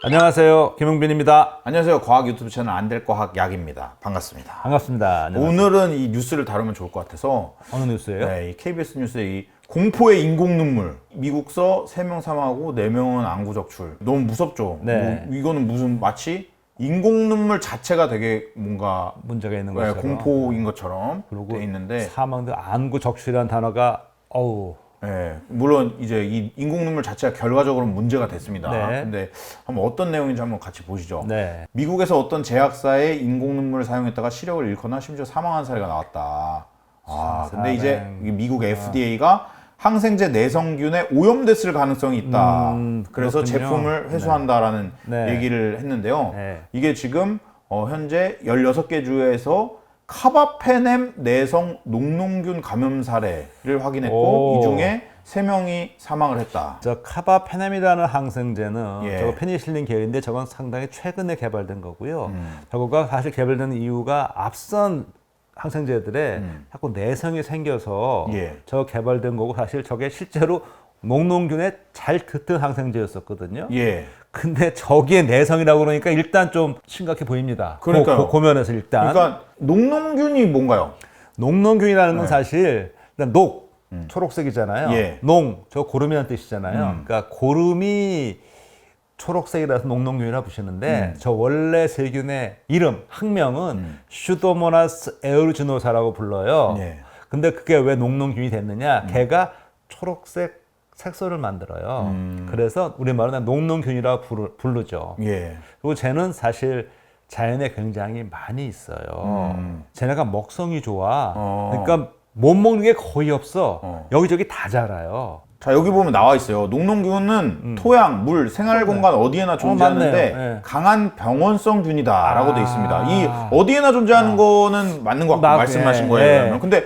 안녕하세요, 김용빈입니다. 안녕하세요. 과학 유튜브 채널 안될과학 약입니다. 반갑습니다. 반갑습니다. 안녕하세요. 오늘은 이 뉴스를 다루면 좋을 것 같아서 어느 뉴스예요? 네, 이 KBS 뉴스의 이 공포의 인공 눈물. 미국서 3명 사망하고 4명은 안구 적출. 너무 무섭죠? 네. 뭐, 이거는 무슨 마치 인공 눈물 자체가 되게 뭔가 문제가 있는 네, 것처럼. 공포인 것처럼 그리고 돼 있는데 사망들 안구 적출이라는 단어가 네, 물론 이제 이 인공 눈물 자체가 결과적으로 문제가 됐습니다. 네. 근데 한번 어떤 내용인지 한번 같이 보시죠. 네. 미국에서 어떤 제약사에 인공 눈물을 사용했다가 시력을 잃거나 심지어 사망한 사례가 나왔다. 근데 이제 미국 FDA가 항생제 내성균에 오염됐을 가능성이 있다. 그래서 그렇군요. 제품을 회수한다라는 네. 얘기를 했는데요. 네. 이게 지금 현재 16개 주에서 카바페넴 내성 녹농균 감염 사례를 확인했고 오. 이 중에 3명이 사망을 했다. 저 카바페넴이라는 항생제는 예. 저거 페니실린 계열인데 저건 상당히 최근에 개발된 거고요. 저거가 사실 개발된 이유가 앞선 항생제들에 자꾸 내성이 생겨서 예. 저 개발된 거고, 사실 저게 실제로 녹농균에 잘 듣던 항생제였었거든요. 예. 근데 저기에 내성이라고 그러니까 일단 좀 심각해 보입니다. 그러니까요. 고면에서 일단. 그러니까 녹농균이 뭔가요? 녹농균이라는 건 사실 일단 초록색이잖아요. 예. 저 고름이라는 뜻이잖아요. 그러니까 고름이 초록색이라서 녹농균이라 부르시는데 저 원래 세균의 이름, 학명은 슈도모나스 에어루지노사라고 불러요. 예. 근데 그게 왜 녹농균이 됐느냐? 걔가 초록색 색소를 만들어요. 그래서 우리말로 녹농균이라고 부르죠. 예. 그리고 쟤는 사실 자연에 굉장히 많이 있어요. 쟤네가 먹성이 좋아. 그러니까 못 먹는 게 거의 없어. 여기저기 다 자라요. 자, 여기 보면 나와 있어요. 녹농균은 토양, 물, 생활 공간 어디에나 존재하는데 맞네요. 예. 강한 병원성 균이다라고 돼 있습니다. 이 어디에나 존재하는 거는 맞는 것 같고 말씀하신 거예요. 예. 그러면. 근데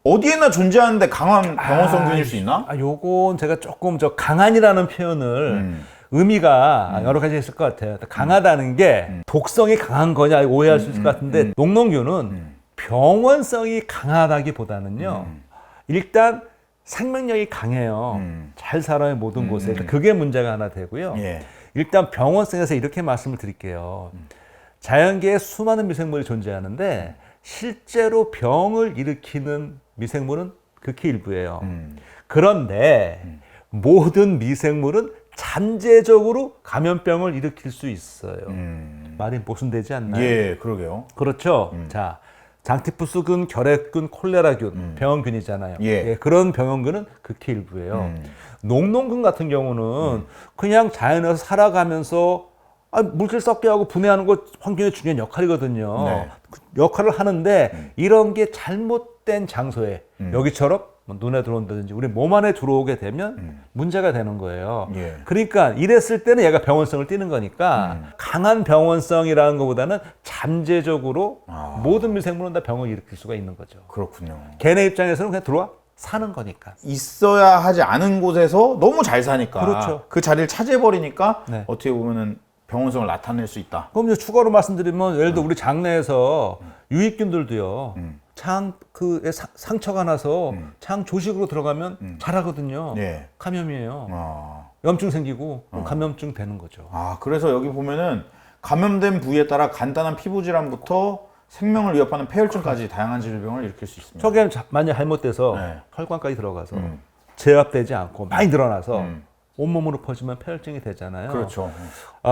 어디에나 존재하는데 강한 병원성 균일 수 있나? 요건 제가 조금 강한이라는 표현을 의미가 여러 가지 있을 것 같아요. 강하다는 게 독성이 강한 거냐 오해할 수 있을 것 같은데 녹농균은 병원성이 강하다기보다는요. 일단 생명력이 강해요. 잘 살아요, 모든 곳에. 그게 문제가 하나 되고요. 예. 일단 병원성에서 이렇게 말씀을 드릴게요. 자연계에 수많은 미생물이 존재하는데 실제로 병을 일으키는 미생물은 극히 일부예요. 그런데 모든 미생물은 잠재적으로 감염병을 일으킬 수 있어요. 말이 모순되지 않나요? 예, 그러게요. 그렇죠. 자, 장티푸스균, 결핵균, 콜레라균, 병원균이잖아요. 예. 그런 병원균은 극히 일부예요. 녹농균 같은 경우는 그냥 자연에서 살아가면서 물질 썩게 하고 분해하는 거 환경의 중요한 역할이거든요. 네. 그 역할을 하는데 이런 게 잘못된 장소에 여기처럼 눈에 들어온다든지 우리 몸 안에 들어오게 되면 문제가 되는 거예요. 예. 그러니까 이랬을 때는 얘가 병원성을 띠는 거니까 강한 병원성이라는 것보다는 잠재적으로 모든 미생물은 다 병을 일으킬 수가 있는 거죠. 그렇군요. 걔네 입장에서는 그냥 들어와 사는 거니까. 있어야 하지 않은 곳에서 너무 잘 사니까 그렇죠. 그 자리를 차지해버리니까 네. 어떻게 보면은 병원성을 나타낼 수 있다. 그럼 이제 추가로 말씀드리면 예를 들어 우리 장내에서 유익균들도요. 상처가 나서 장 조직으로 들어가면 자라거든요. 예. 감염이에요. 염증 생기고 그럼 감염증 되는 거죠. 그래서 여기 보면은 감염된 부위에 따라 간단한 피부 질환부터 생명을 위협하는 폐혈증까지 다양한 질병을 일으킬 수 있습니다. 저게 만약 잘못돼서 네. 혈관까지 들어가서 제압되지 않고 많이 늘어나서 온몸으로 퍼지면 폐혈증이 되잖아요. 그렇죠.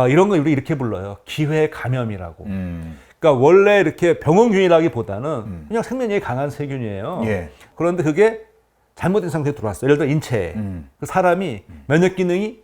이런 거 우리 이렇게 불러요. 기회 감염이라고. 음. 그러니까 원래 이렇게 병원균이라기보다는 그냥 생명력이 강한 세균이에요. 예. 그런데 그게 잘못된 상태에 들어왔어. 예를 들어 인체에. 그 사람이 면역 기능이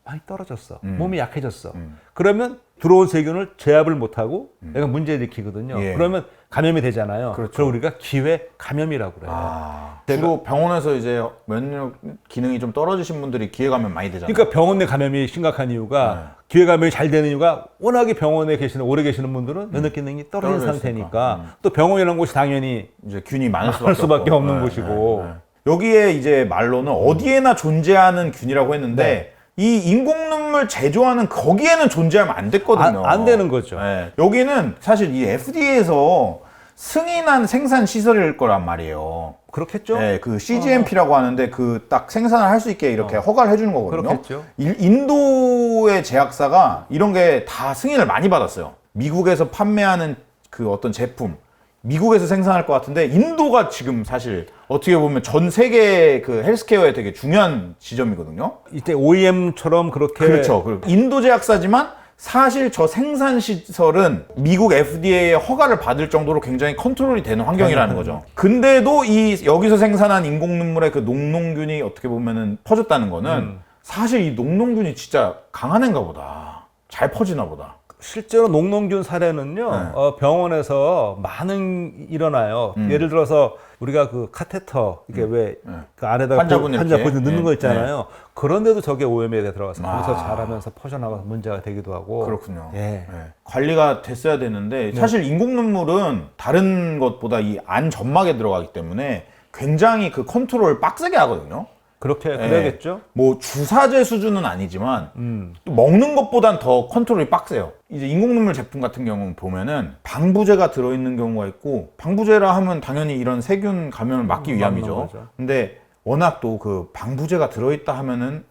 많이 떨어졌어. 몸이 약해졌어. 그러면 들어온 세균을 제압을 못하고 얘가 문제를 일으키거든요. 예. 그러면 감염이 되잖아요. 그렇죠. 그걸 우리가 기회 감염이라고 그래요. 주로 병원에서 이제 면역 기능이 좀 떨어지신 분들이 기회 감염 많이 되잖아요. 그러니까 병원 내 감염이 심각한 이유가 기회 감염이 잘 되는 이유가 워낙에 병원에 오래 계시는 분들은 면역 기능이 떨어진 떨어져 상태니까 또 병원이라는 곳이 당연히 이제 균이 많을 수밖에 없는 곳이고. 여기에 이제 말로는 어디에나 존재하는 균이라고 했는데 이 인공 눈물 제조하는 거기에는 존재하면 안 됐거든요. 안 되는 거죠. 여기는 사실 이 FDA에서 승인한 생산 시설일 거란 말이에요. 그렇겠죠? 네, 그 CGMP라고 하는데 그 딱 생산을 할 수 있게 이렇게 허가를 해주는 거거든요. 그렇겠죠. 인도의 제약사가 이런 게 다 승인을 많이 받았어요. 미국에서 판매하는 그 어떤 제품, 미국에서 생산할 것 같은데 인도가 지금 사실 어떻게 보면 전 세계 그 헬스케어에 되게 중요한 지점이거든요. 이때 OEM처럼 그렇게 그렇죠. 인도 제약사지만 사실 저 생산 시설은 미국 FDA의 허가를 받을 정도로 굉장히 컨트롤이 되는 환경이라는 거죠. 근데도 이 여기서 생산한 인공 눈물의 그 녹농균이 어떻게 보면은 퍼졌다는 거는 사실 이 녹농균이 진짜 강한 애인가 보다. 잘 퍼지나 보다. 실제로 녹농균 사례는요, 네. 병원에서 많은 일어나요. 예를 들어서 우리가 그 카테터, 이게 왜 그 안에다가 환자분 이렇게. 넣는 거 네. 있잖아요. 그런데도 저게 오염에 들어가서 거기서 자라면서 퍼져나가서 문제가 되기도 하고. 그렇군요. 예. 네. 관리가 됐어야 되는데 사실 인공 눈물은 다른 것보다 이 안 점막에 들어가기 때문에 굉장히 그 컨트롤을 빡세게 하거든요. 그렇게 그래야겠죠. 뭐 주사제 수준은 아니지만 또 먹는 것보단 더 컨트롤이 빡세요. 이제 인공눈물 제품 같은 경우는 보면은 방부제가 들어있는 경우가 있고, 방부제라 하면 당연히 이런 세균 감염을 막기 위함이죠. 거죠. 근데 워낙 또 그 방부제가 들어있다 하면은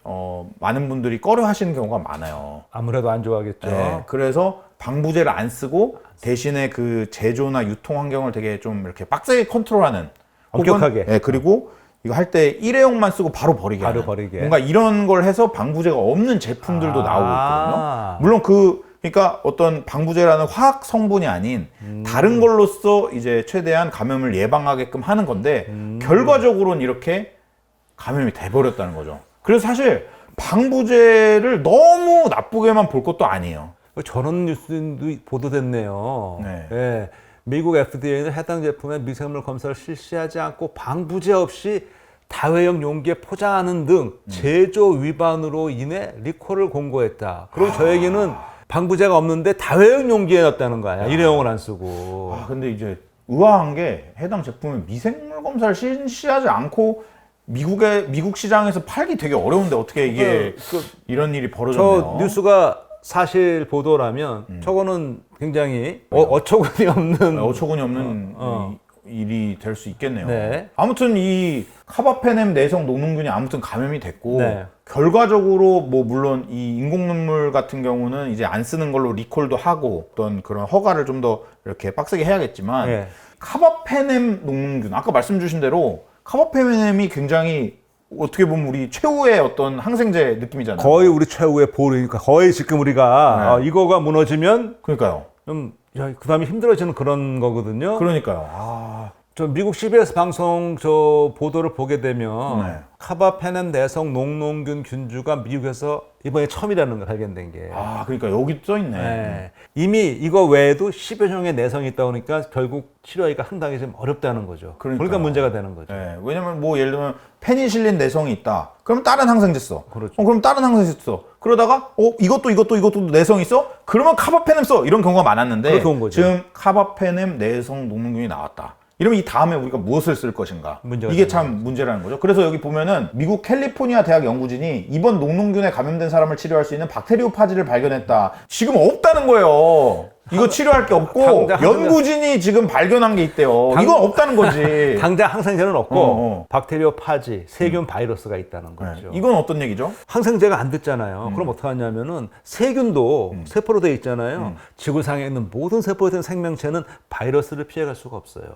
많은 분들이 꺼려 하시는 경우가 많아요. 아무래도 안 좋아하겠죠. 네, 그래서 방부제를 안 쓰고 대신에 그 제조나 유통 환경을 되게 좀 이렇게 빡세게 컨트롤하는, 엄격하게. 네, 그리고 이거 할 때 일회용만 쓰고 바로 버리게 바로 하는, 버리게. 뭔가 이런 걸 해서 방부제가 없는 제품들도 나오고 있거든요. 물론 그러니까 어떤 방부제라는 화학 성분이 아닌 다른 걸로써 이제 최대한 감염을 예방하게끔 하는 건데 결과적으로는 이렇게 감염이 돼버렸다는 거죠. 그래서 사실 방부제를 너무 나쁘게만 볼 것도 아니에요. 저런 뉴스도 보도됐네요. 네. 예. 미국 FDA는 해당 제품의 미생물 검사를 실시하지 않고 방부제 없이 다회용 용기에 포장하는 등 제조 위반으로 인해 리콜을 공고했다. 그럼 저 얘기는 방부제가 없는데 다회용 용기에 넣었다는 거 아니야. 일회용을 안 쓰고. 근데 이제 의아한 게 해당 제품은 미생물 검사를 실시하지 않고 미국 시장에서 팔기 되게 어려운데 어떻게 이게 이런 일이 벌어졌네요. 저 뉴스가 사실 보도라면 저거는 굉장히 어처구니 없는 어처구니 없는 일이 될 수 있겠네요. 네. 아무튼 이 카바페넴 내성 녹농균이 아무튼 감염이 됐고 네. 결과적으로 뭐 물론 이 인공눈물 같은 경우는 이제 안 쓰는 걸로 리콜도 하고 어떤 그런 허가를 좀 더 이렇게 빡세게 해야겠지만 네. 카바페넴 녹농균 아까 말씀 주신 대로 카바페넴이 굉장히 어떻게 보면 우리 최후의 어떤 항생제 느낌이잖아요. 거의 우리 최후의 보루니까 거의 지금 우리가 이거가 무너지면 그러니까요. 좀 그 다음에 힘들어지는 그런 거거든요. 그러니까요. 저 미국 CBS 방송 저 보도를 보게 되면 네. 카바페넴 내성 녹농균 균주가 미국에서 이번에 처음이라는 걸 발견된 게. 그러니까 여기 써 있네. 네. 이미 이거 외에도 10여 종의 내성이 있다 보니까 결국 치료하기가 상당히 좀 어렵다는 거죠. 그러니까 문제가 되는 거죠. 네. 왜냐면 뭐 예를 들면 페니실린 내성이 있다. 그럼 다른 항생제 써. 그렇죠. 그럼 다른 항생제 써. 그러다가 이것도 내성 있어? 그러면 카바페넴 써. 이런 경우가 많았는데 그렇게 온 거죠. 지금 카바페넴 내성 녹농균이 나왔다. 이러면 이 다음에 우리가 무엇을 쓸 것인가? 문제가 이게 참 문제라는 거죠. 그래서 여기 보면은 미국 캘리포니아 대학 연구진이 이번 녹농균에 감염된 사람을 치료할 수 있는 박테리오파지를 발견했다. 지금 없다는 거예요. 이거 치료할 게 없고 연구진이 지금 발견한 게 있대요. 이건 없다는 거지. 당장 항생제는 없고 박테리오파지, 세균 바이러스가 있다는 거죠. 이건 어떤 얘기죠? 항생제가 안 듣잖아요. 그럼 어떻게 하냐면은 세균도 세포로 되어 있잖아요. 지구상에 있는 모든 세포에 있는 생명체는 바이러스를 피해갈 수가 없어요.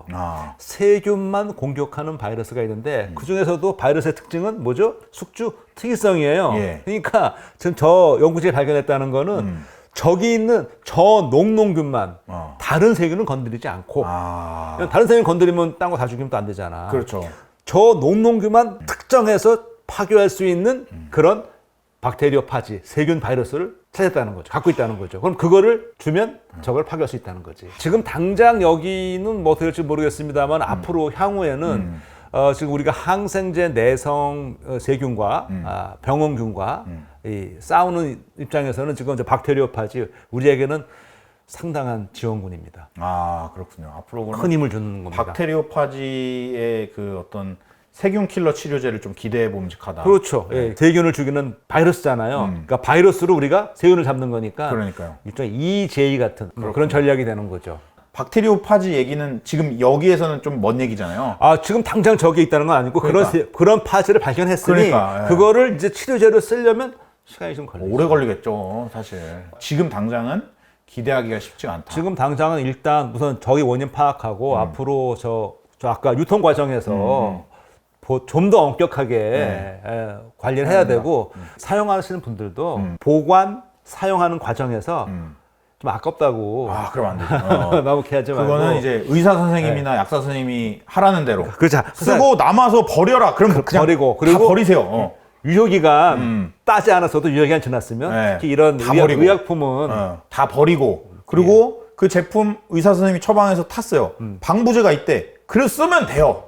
세균만 공격하는 바이러스가 있는데 그 중에서도 바이러스의 특징은 뭐죠? 숙주 특이성이에요. 예. 그러니까 지금 저 연구진이 발견했다는 거는 저기 있는 저 녹농균만 다른 세균은 건드리지 않고 다른 세균 건드리면 딴 거 다 죽이면 또 안 되잖아. 그렇죠. 저 녹농균만 특정해서 파괴할 수 있는 그런 박테리오파지, 세균 바이러스를 찾았다는 거죠. 갖고 있다는 거죠. 그럼 그거를 주면 저걸 파괴할 수 있다는 거지. 지금 당장 여기는 뭐 될지 모르겠습니다만 앞으로 향후에는 지금 우리가 항생제 내성 세균과 병원균과 이 싸우는 입장에서는 지금 저 박테리오파지 우리에게는 상당한 지원군입니다. 그렇군요. 앞으로 큰 힘을 주는 겁니다. 박테리오파지의 그 어떤 세균 킬러 치료제를 좀 기대해 봄직하다. 그렇죠. 예, 세균을 죽이는 바이러스잖아요. 그러니까 바이러스로 우리가 세균을 잡는 거니까 그러니까요. 일종의 EJ 같은 그런 전략이 되는 거죠. 박테리오파지 얘기는 지금 여기에서는 좀 먼 얘기잖아요. 지금 당장 저기 있다는 건 아니고 그러니까. 그런 파지를 발견했으니 그러니까, 예. 그거를 이제 치료제로 쓰려면 시간이 좀 걸리죠. 오래 걸리겠죠, 사실. 지금 당장은 기대하기가 쉽지가 않다. 지금 당장은 일단 우선 저기 원인 파악하고 앞으로 저 아까 유통 과정에서 좀 더 엄격하게 관리를 해야 되고 사용하시는 분들도 보관, 사용하는 과정에서 좀 아깝다고 그럼 안 되죠. 너무 하지 말고 그거는 이제 의사 선생님이나 약사 선생님이 하라는 대로 그렇죠. 쓰고 남아서 버려라. 그럼 그냥 버리고 다 그리고 버리세요. 유효기간 따지 않았어도 유효기간 지났으면 네. 특히 이런 다 버리고. 의약품은 다 버리고 그리고 그 제품 의사 선생님이 처방해서 탔어요. 방부제가 있대. 그래 쓰면 돼요.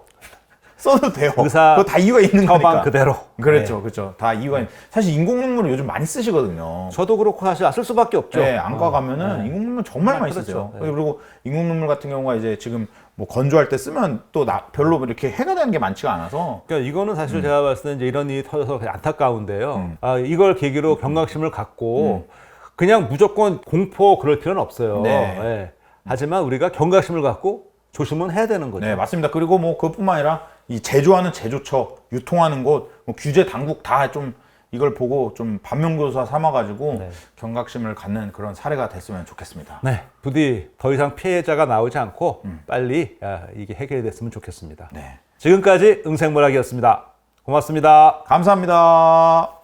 써도 돼요. 의사 그거 다 이유가 있는 처방 거니까. 그대로. 그렇죠, 그렇죠. 다 이유가 사실 인공눈물을 요즘 많이 쓰시거든요. 저도 그렇고 사실 쓸 수밖에 없죠. 네, 안과 가면은 인공눈물 정말 많이 그렇죠. 쓰죠. 네. 그리고 인공눈물 같은 경우가 이제 지금 뭐 건조할 때 쓰면 또 별로 이렇게 해가 되는 게 많지가 않아서. 그러니까 이거는 사실 제가 봤을 때 이제 이런 일이 터져서 그냥 안타까운데요. 이걸 계기로 경각심을 갖고 그냥 무조건 공포 그럴 필요는 없어요. 네. 예. 하지만 우리가 경각심을 갖고 조심은 해야 되는 거죠. 네, 맞습니다. 그리고 뭐 그것뿐만 아니라 이 제조하는 제조처, 유통하는 곳, 뭐 규제 당국 다 좀 이걸 보고 좀 반면교사 삼아가지고 네. 경각심을 갖는 그런 사례가 됐으면 좋겠습니다. 네, 부디 더 이상 피해자가 나오지 않고 빨리 이게 해결이 됐으면 좋겠습니다. 네. 지금까지 응생물학이었습니다. 고맙습니다. 감사합니다.